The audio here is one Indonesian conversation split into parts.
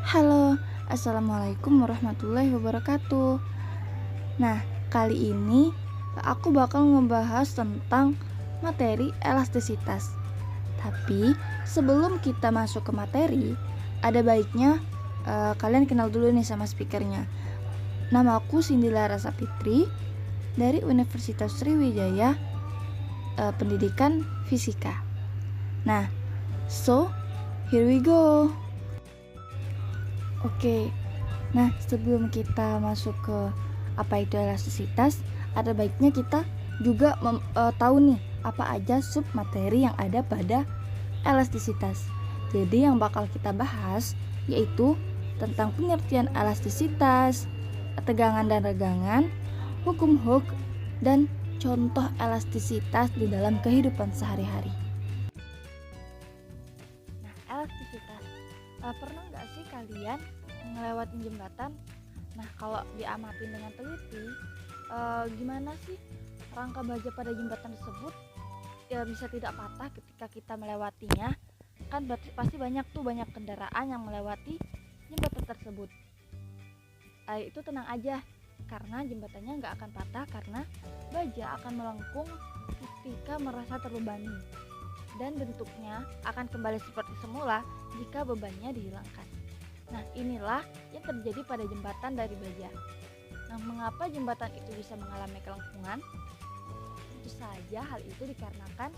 Halo, assalamualaikum warahmatullahi wabarakatuh. Nah, kali ini aku bakal ngebahas tentang materi elastisitas. Tapi sebelum kita masuk ke materi, ada baiknya kalian kenal dulu nih sama speakernya. Namaku Cindy Larasa Fitri dari Universitas Sriwijaya, Pendidikan Fisika. Nah, so here we go. Oke, nah sebelum kita masuk ke apa itu elastisitas, ada baiknya kita juga tahu nih apa aja sub materi yang ada pada elastisitas. Jadi yang bakal kita bahas yaitu tentang pengertian elastisitas, tegangan dan regangan, hukum Hooke, dan contoh elastisitas di dalam kehidupan sehari-hari. Nah, elastisitas, pernah nggak sih kalian ngelewatin jembatan? Nah, kalau diamatin dengan teliti, gimana sih rangka baja pada jembatan tersebut bisa tidak patah ketika kita melewatinya? Kan berarti pasti banyak kendaraan yang melewati jembatan tersebut. Itu tenang aja, karena jembatannya nggak akan patah karena baja akan melengkung ketika merasa terbebani, dan bentuknya akan kembali seperti semula jika bebannya dihilangkan. Nah, inilah yang terjadi pada jembatan dari baja. Nah, mengapa jembatan itu bisa mengalami kelengkungan? Tentu saja hal itu dikarenakan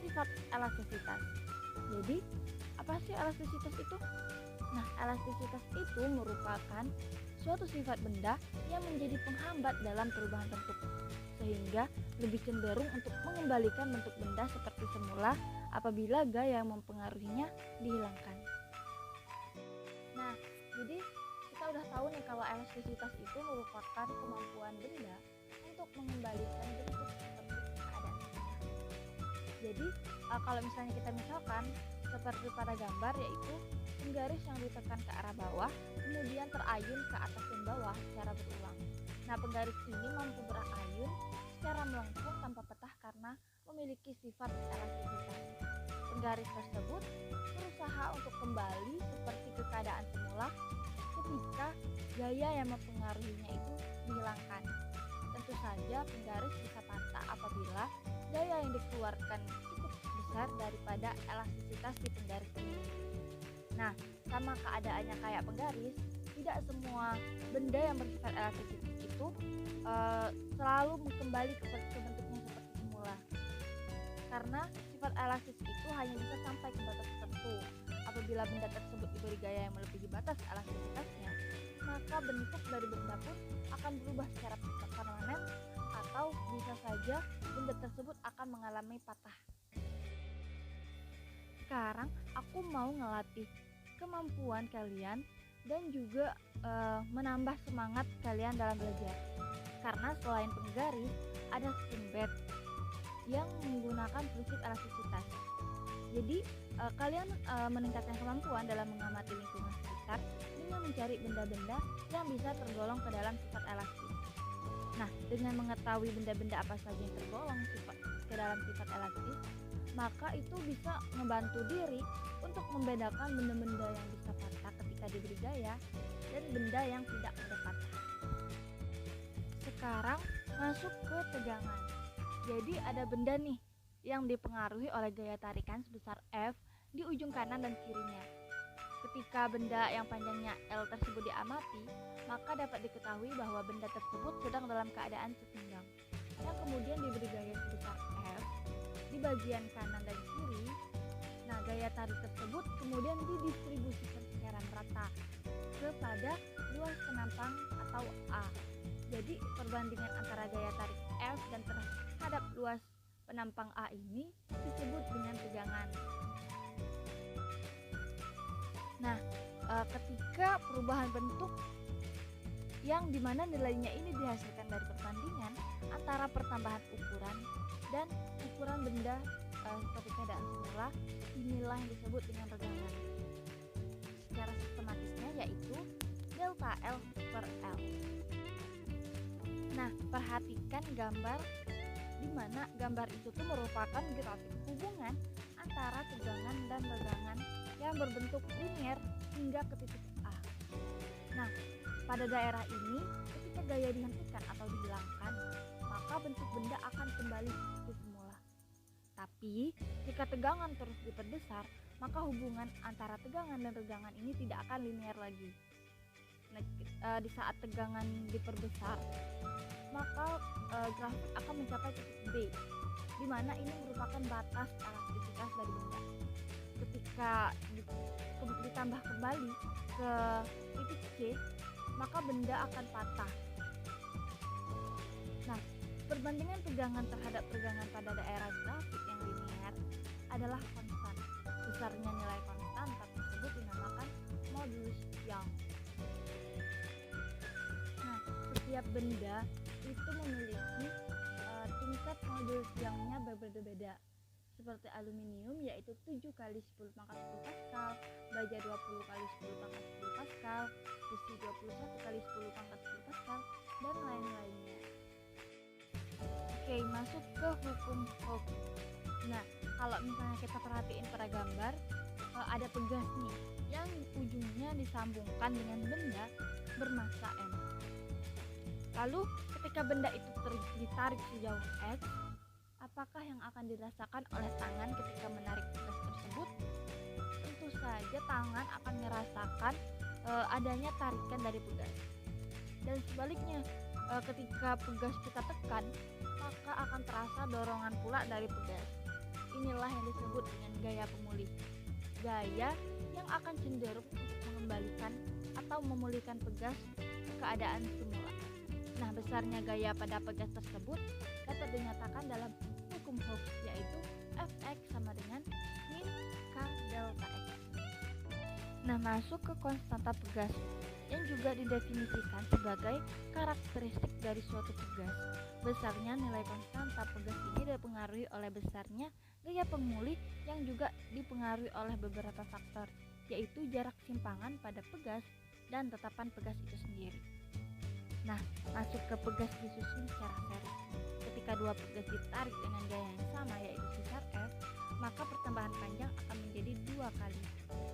sifat elastisitas. Jadi, apa sih elastisitas itu? Nah, elastisitas itu merupakan suatu sifat benda yang menjadi penghambat dalam perubahan bentuk, sehingga lebih cenderung untuk mengembalikan bentuk benda seperti semula apabila gaya yang mempengaruhinya dihilangkan. Nah, jadi kita udah tahu nih kalau elastisitas itu merupakan kemampuan benda untuk mengembalikan bentuk seperti keadaan semula. Jadi kalau misalnya kita misalkan seperti pada gambar, yaitu penggaris yang ditekan ke arah bawah kemudian terayun ke atas dan bawah secara berulang. Nah, penggaris ini mampu berayun secara melengkung tanpa petah karena memiliki sifat elastisitas. Penggaris tersebut berusaha untuk kembali seperti ke keadaan semula ketika gaya yang mempengaruhinya itu dihilangkan. Tentu saja penggaris bisa patah apabila gaya yang dikeluarkan cukup besar daripada elastisitas di penggaris ini. Nah, sama keadaannya kayak penggaris, tidak semua benda yang bersifat elastisitas itu selalu kembali ke bentuknya seperti semula. Karena sifat elastis itu hanya bisa sampai ke batas tertentu. Apabila benda tersebut diberi gaya yang melebihi batas elastisitasnya, maka bentuk dari benda pun akan berubah secara permanen, atau bisa saja benda tersebut akan mengalami patah. Sekarang aku mau ngelatih kemampuan kalian dan juga menambah semangat kalian dalam belajar. Karena selain penggaris, ada spring bed yang menggunakan prinsip elastisitas. Jadi kalian meningkatkan kemampuan dalam mengamati lingkungan sekitar dengan mencari benda-benda yang bisa tergolong ke dalam sifat elastis. Nah, dengan mengetahui benda-benda apa saja yang tergolong ke dalam sifat elastis, maka itu bisa membantu diri untuk membedakan benda-benda yang bisa patah ketika diberi gaya dan benda yang tidak bisa patah. Sekarang masuk ke tegangan. Jadi ada benda nih yang dipengaruhi oleh gaya tarikan sebesar F di ujung kanan dan kirinya. Ketika benda yang panjangnya L tersebut diamati, maka dapat diketahui bahwa benda tersebut sedang dalam keadaan sesenggang, yang kemudian diberi gaya sebesar F di bagian kanan dan kiri. Nah, gaya tarik tersebut kemudian didistribusikan secara merata kepada luas penampang atau A. Jadi perbandingan antara gaya tarik F dan terhadap luas penampang A ini disebut dengan tegangan. Nah, ketika perubahan bentuk yang dimana nilainya ini dihasilkan dari perbandingan antara pertambahan ukuran dan ukuran benda seperti keadaan semula, inilah yang disebut dengan regangan. Secara sistematisnya yaitu delta L per L. Nah, perhatikan gambar di mana gambar itu tuh merupakan grafik hubungan antara tegangan dan regangan yang berbentuk linier hingga ke titik A. Nah, pada daerah ini, ketika gaya dihentikan atau dihilangkan, maka bentuk benda akan kembali seperti semula. Tapi, jika tegangan terus diperbesar, maka hubungan antara tegangan dan regangan ini tidak akan linear lagi. Nah, di saat tegangan diperbesar, maka grafik akan mencapai titik B, di mana ini merupakan batas elastisitas dari benda. Ketika ditambah kembali ke titik C, maka benda akan patah. Nah, perbandingan tegangan terhadap tegangan pada daerah grafik yang linear adalah konstan. Besarnya nilai konstanta tersebut dinamakan modulus Young. Nah, setiap benda itu memiliki tingkat modulus Young-nya berbeda-beda. Seperti aluminium yaitu 7 kali 10 pangkat 10 Pascal, baja 20 kali 10 pangkat 10 Pascal, besi 21 kali 10 pangkat 10 Pascal, dan lain-lainnya. Oke, masuk ke hukum Hooke. Nah, kalau misalnya kita perhatiin pada gambar, ada pegas nih yang ujungnya disambungkan dengan benda bermassa M. Lalu ketika benda itu ditarik sejauh X, apakah yang akan dirasakan oleh tangan ketika menarik pegas tersebut? Tentu saja tangan akan merasakan adanya tarikan dari pegas. Dan sebaliknya, ketika pegas kita tekan, maka akan terasa dorongan pula dari pegas. Inilah yang disebut dengan gaya pemulih. Gaya yang akan cenderung untuk mengembalikan atau memulihkan pegas ke keadaan semula. Nah, besarnya gaya pada pegas tersebut dapat dinyatakan dalam hukum Hooke, yaitu Fx sama dengan min K delta X. Nah, masuk ke konstanta pegas yang juga didefinisikan sebagai karakteristik dari suatu pegas. Besarnya nilai konstanta pegas ini dipengaruhi oleh besarnya gaya pemulih yang juga dipengaruhi oleh beberapa faktor, yaitu jarak simpangan pada pegas dan tetapan pegas itu sendiri. Nah, masuk ke pegas disusun secara seri. Ketika dua pegas ditarik dengan gaya yang sama yaitu sesar F, maka pertambahan panjang akan menjadi 2 kali.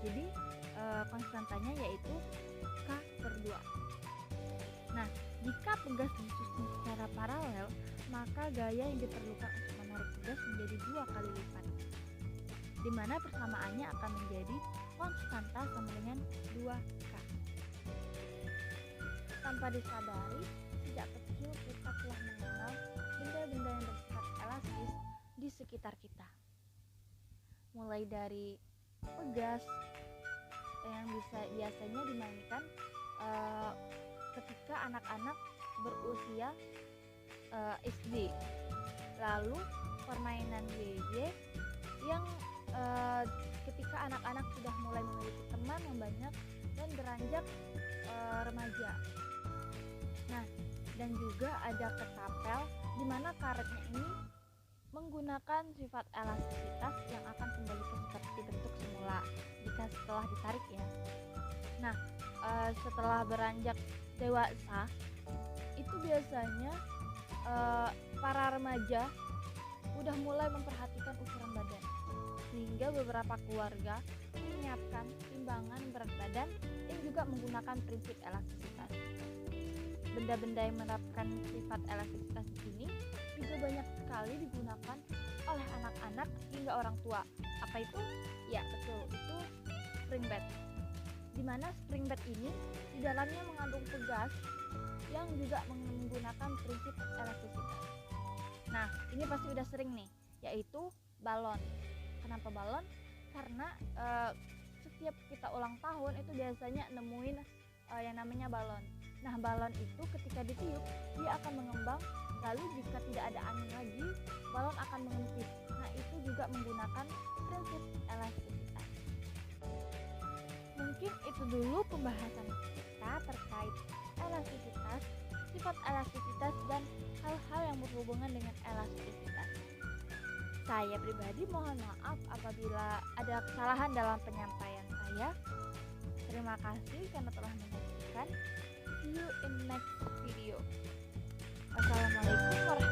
Jadi konstantanya yaitu K/2. Nah, jika pegas disusun secara paralel, maka gaya yang diperlukan untuk menarik pegas menjadi 2 kali lipat, di mana persamaannya akan menjadi konstanta sama dengan 2K. Tanpa disadari, sejak kecil kita telah mengenal benda-benda yang bersifat elastis di sekitar kita. Mulai dari pegas yang biasanya dimainkan ketika anak-anak berusia SD. Lalu permainan YY yang ketika anak-anak sudah mulai memiliki teman yang banyak dan beranjak remaja. Nah, dan juga ada ketapel di mana karetnya ini menggunakan sifat elastisitas yang akan kembali ke seperti bentuk semula jika setelah ditarik ya. Nah, setelah beranjak dewasa itu biasanya para remaja udah mulai memperhatikan ukuran badan, sehingga beberapa keluarga menyiapkan timbangan berat badan yang juga menggunakan prinsip elastisitas. Benda-benda yang menerapkan sifat elastisitas di sini juga banyak sekali digunakan oleh anak-anak hingga orang tua. Apa itu? Ya betul, itu spring bed. Di mana spring bed ini di dalamnya mengandung pegas yang juga menggunakan prinsip elastisitas. Nah, ini pasti udah sering nih, yaitu balon. Kenapa balon? Karena setiap kita ulang tahun itu biasanya nemuin yang namanya balon. Nah, balon itu ketika ditiup dia akan mengembang, lalu jika tidak ada angin lagi, balon akan mengempis. Nah, itu juga menggunakan prinsip elastisitas. Mungkin itu dulu pembahasan kita terkait elastisitas, sifat elastisitas, dan hal-hal yang berhubungan dengan elastisitas. Saya pribadi mohon maaf apabila ada kesalahan dalam penyampaian saya. Terima kasih karena telah menyaksikan. See you in next video. Wassalamualaikum warahmatullahi wabarakatuh.